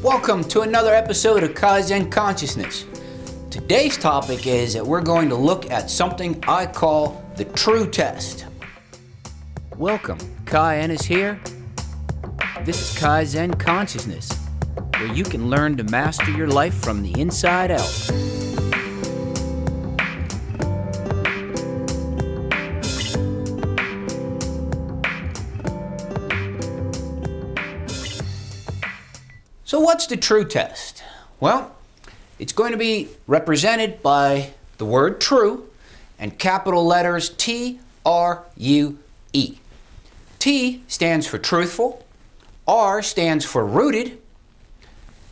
Welcome to another episode of Kai-Zen Consciousness. Today's topic is that we're going to look at something I call the true test. Welcome, Ehnes here. This is Kai-Zen Consciousness, where you can learn to master your life from the inside out. So what's the true test? Well, it's going to be represented by the word true and capital letters T-R-U-E. T stands for truthful, R stands for rooted,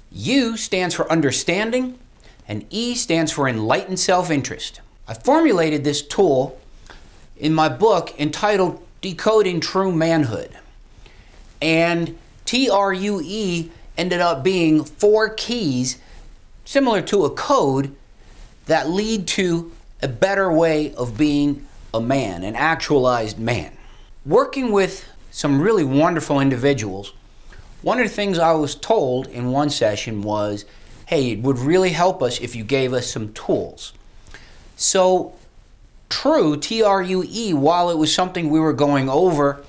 U stands for understanding, and E stands for enlightened self-interest. I formulated this tool in my book entitled Decoding True Manhood. And T-R-U-E ended up being 4 keys, similar to a code, that lead to a better way of being a man, an actualized man. Working with some really wonderful individuals, one of the things I was told in one session was, hey, it would really help us if you gave us some tools. So true, T-R-U-E, while it was something we were going over,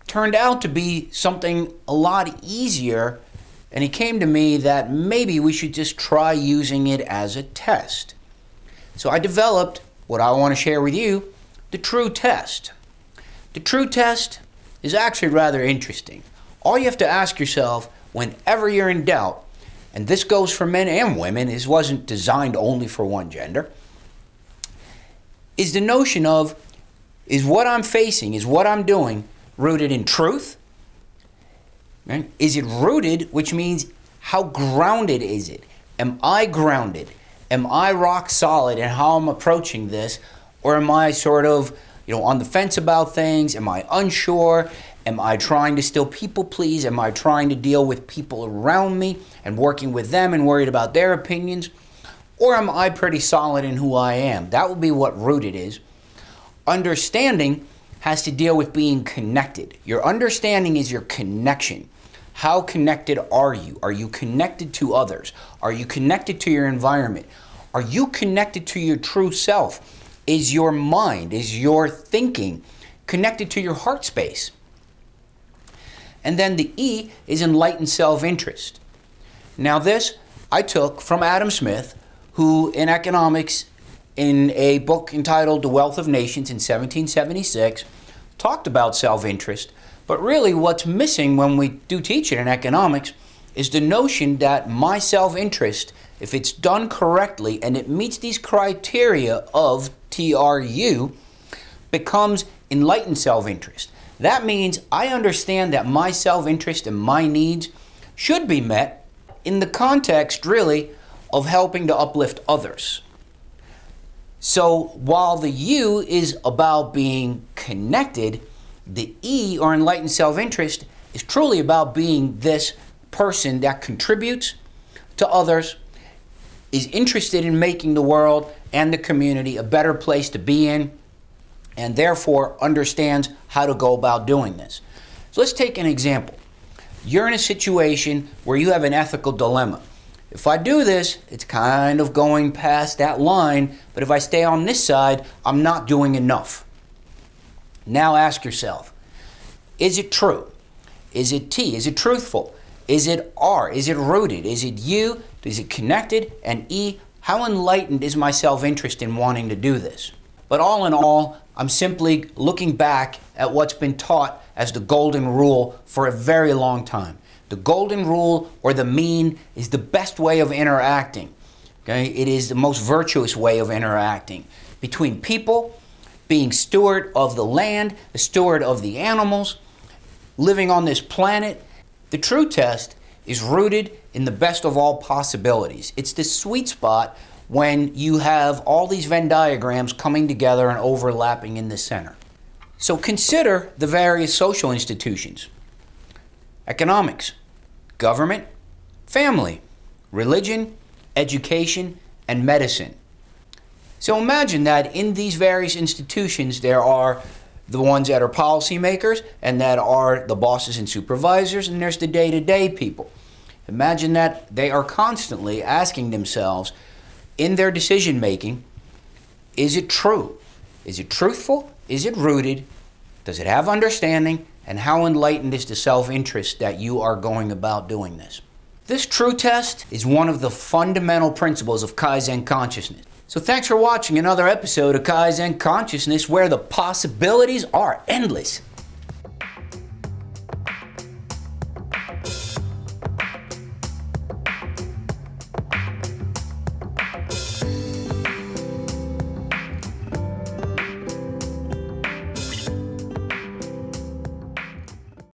turned out to be something a lot easier, and it came to me that maybe we should just try using it as a test. So I developed what I want to share with you, the true test. The true test is actually rather interesting. All you have to ask yourself whenever you're in doubt, and this goes for men and women, this wasn't designed only for one gender, is the notion of, is what I'm facing, is what I'm doing, rooted in truth? Right? Is it rooted, which means how grounded is it? Am I grounded? Am I rock solid in how I'm approaching this? Or am I sort of, on the fence about things? Am I unsure? Am I trying to still people please? Am I trying to deal with people around me and working with them and worried about their opinions? Or am I pretty solid in who I am? That would be what rooted is. Understanding has to deal with being connected. Your understanding is your connection. How connected are you? Are you connected to others? Are you connected to your environment? Are you connected to your true self? Is your mind, is your thinking connected to your heart space? And then the E is enlightened self-interest. Now this I took from Adam Smith, who in economics, in a book entitled The Wealth of Nations in 1776, talked about self-interest, but really what's missing when we do teach it in economics is the notion that my self-interest, if it's done correctly and it meets these criteria of TRU, becomes enlightened self-interest. That means I understand that my self-interest and my needs should be met in the context, really, of helping to uplift others. So while the U is about being connected, the E, or enlightened self-interest, is truly about being this person that contributes to others, is interested in making the world and the community a better place to be in, and therefore understands how to go about doing this. So let's take an example. You're in a situation where you have an ethical dilemma. If I do this, it's kind of going past that line, but if I stay on this side, I'm not doing enough. Now ask yourself, is it true? Is it T? Is it truthful? Is it R? Is it rooted? Is it U? Is it connected? And E, how enlightened is my self-interest in wanting to do this? But all in all, I'm simply looking back at what's been taught as the golden rule for a very long time. The golden rule, or the mean, is the best way of interacting. Okay? It is the most virtuous way of interacting between people, being steward of the land, the steward of the animals, living on this planet. The true test is rooted in the best of all possibilities. It's the sweet spot when you have all these Venn diagrams coming together and overlapping in the center. So consider the various social institutions: economics, government, family, religion, education, and medicine. So imagine that in these various institutions there are the ones that are policymakers and that are the bosses and supervisors, and there's the day-to-day people. Imagine that they are constantly asking themselves in their decision making, is it true? Is it truthful? Is it rooted? Does it have understanding? And how enlightened is the self-interest that you are going about doing this? This true test is one of the fundamental principles of Kai-Zen Consciousness. So thanks for watching another episode of Kai-Zen Consciousness, where the possibilities are endless.